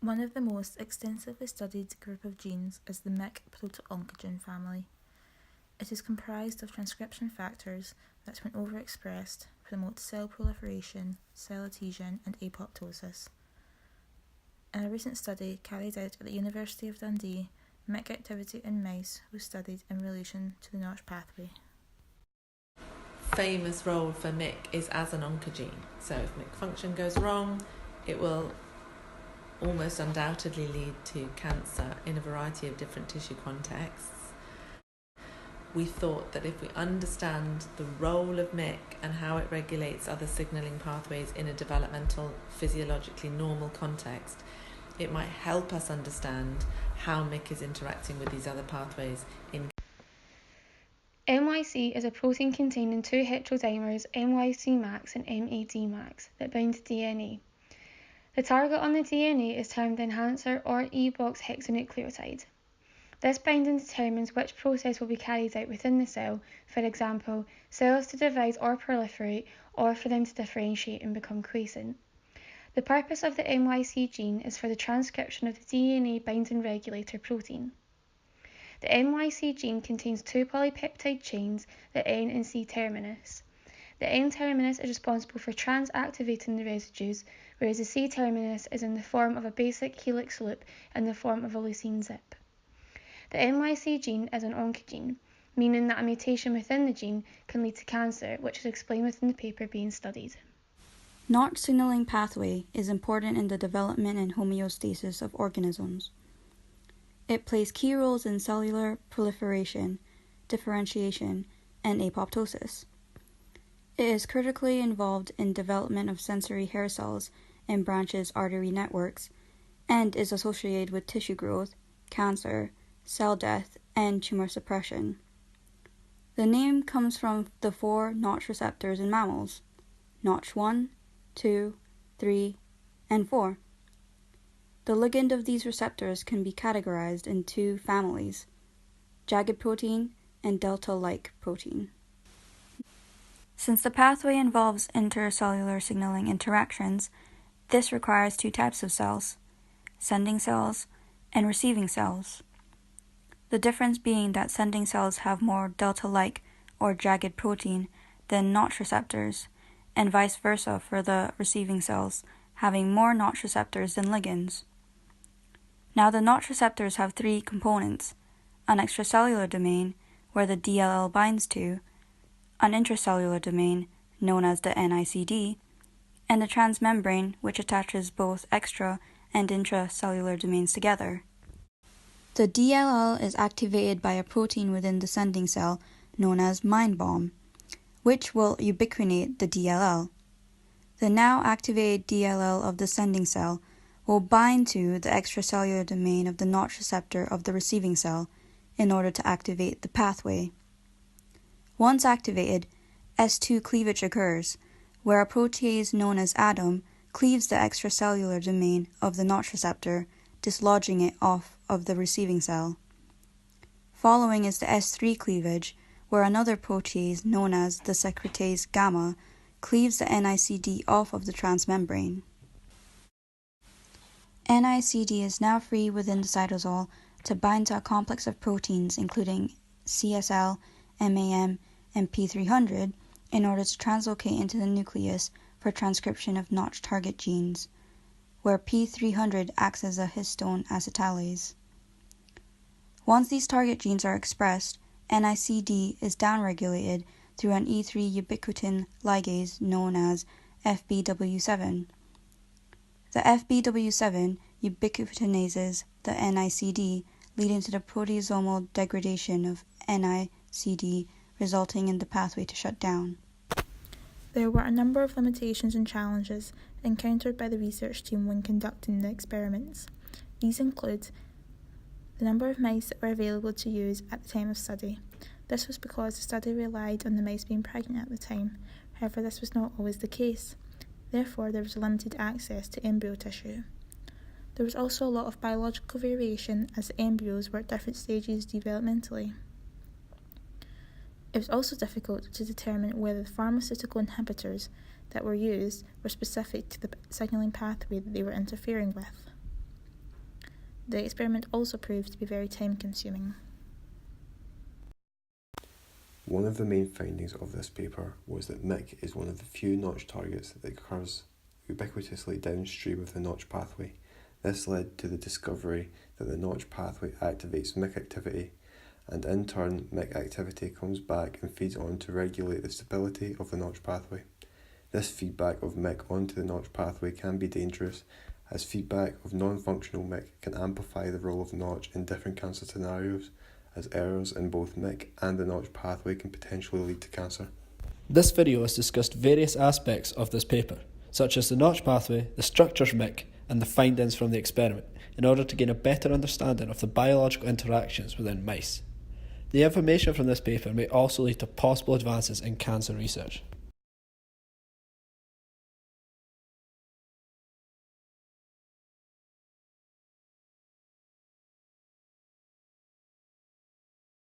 One of the most extensively studied group of genes is the MYC proto-oncogene family. It is comprised of transcription factors that, when overexpressed, promote cell proliferation, cell adhesion, and apoptosis. In a recent study carried out at the University of Dundee, MYC activity in mice was studied in relation to the Notch pathway. Famous role for MYC is as an oncogene. So if MYC function goes wrong, it will almost undoubtedly lead to cancer in a variety of different tissue contexts. We thought that if we understand the role of MYC and how it regulates other signalling pathways in a developmental, physiologically normal context, it might help us understand how MYC is interacting with these other pathways in. NYC is a protein containing two heterodimers, NYC max and MAD max, that bind to DNA. The target on the DNA is termed the enhancer or E-box hexanucleotide. This binding determines which process will be carried out within the cell, for example, cells to divide or proliferate, or for them to differentiate and become quiescent. The purpose of the NYC gene is for the transcription of the DNA binding regulator protein. The NYC gene contains two polypeptide chains, the N and C terminus. The N terminus is responsible for trans-activating the residues, whereas the C terminus is in the form of a basic helix loop in the form of a leucine zip. The NYC gene is an oncogene, meaning that a mutation within the gene can lead to cancer, which is explained within the paper being studied. Notch signaling pathway is important in the development and homeostasis of organisms. It plays key roles in cellular proliferation, differentiation, and apoptosis. It is critically involved in development of sensory hair cells and branches artery networks, and is associated with tissue growth, cancer, cell death, and tumor suppression. The name comes from the 4 Notch receptors in mammals: Notch 1, 2, 3, and 4. The ligand of these receptors can be categorized in 2 families: jagged protein and delta-like protein. Since the pathway involves intercellular signaling interactions, this requires 2 types of cells: sending cells and receiving cells. The difference being that sending cells have more delta-like or jagged protein than Notch receptors, and vice versa for the receiving cells, having more Notch receptors than ligands. Now the Notch receptors have 3 components: an extracellular domain, where the DLL binds to, an intracellular domain, known as the NICD, and a transmembrane, which attaches both extra and intracellular domains together. The DLL is activated by a protein within the sending cell known as Mind-Bomb, which will ubiquinate the DLL. The now activated DLL of the sending cell will bind to the extracellular domain of the Notch receptor of the receiving cell in order to activate the pathway. Once activated, S2 cleavage occurs, where a protease known as ADAM cleaves the extracellular domain of the Notch receptor, dislodging it off of the receiving cell. Following is the S3 cleavage, where another protease known as the secretase gamma cleaves the NICD off of the transmembrane. NICD is now free within the cytosol to bind to a complex of proteins including CSL, MAM, and P300 in order to translocate into the nucleus for transcription of Notch target genes, where P300 acts as a histone acetylase. Once these target genes are expressed, NICD is downregulated through an E3 ubiquitin ligase known as FBW7. The FBW7 ubiquitinases the NICD, leading to the proteasomal degradation of NICD, resulting in the pathway to shut down. There were a number of limitations and challenges encountered by the research team when conducting the experiments. These include the number of mice that were available to use at the time of study. This was because the study relied on the mice being pregnant at the time. However, this was not always the case. Therefore, there was limited access to embryo tissue. There was also a lot of biological variation as the embryos were at different stages developmentally. It was also difficult to determine whether the pharmaceutical inhibitors that were used were specific to the signalling pathway that they were interfering with. The experiment also proved to be very time-consuming. One of the main findings of this paper was that MYC is one of the few Notch targets that occurs ubiquitously downstream of the Notch pathway. This led to the discovery that the Notch pathway activates MYC activity, and in turn MYC activity comes back and feeds on to regulate the stability of the Notch pathway. This feedback of MYC onto the Notch pathway can be dangerous, as feedback of non-functional MYC can amplify the role of Notch in different cancer scenarios, as errors in both MYC and the Notch pathway can potentially lead to cancer. This video has discussed various aspects of this paper, such as the Notch pathway, the structures of MYC, and the findings from the experiment, in order to gain a better understanding of the biological interactions within mice. The information from this paper may also lead to possible advances in cancer research.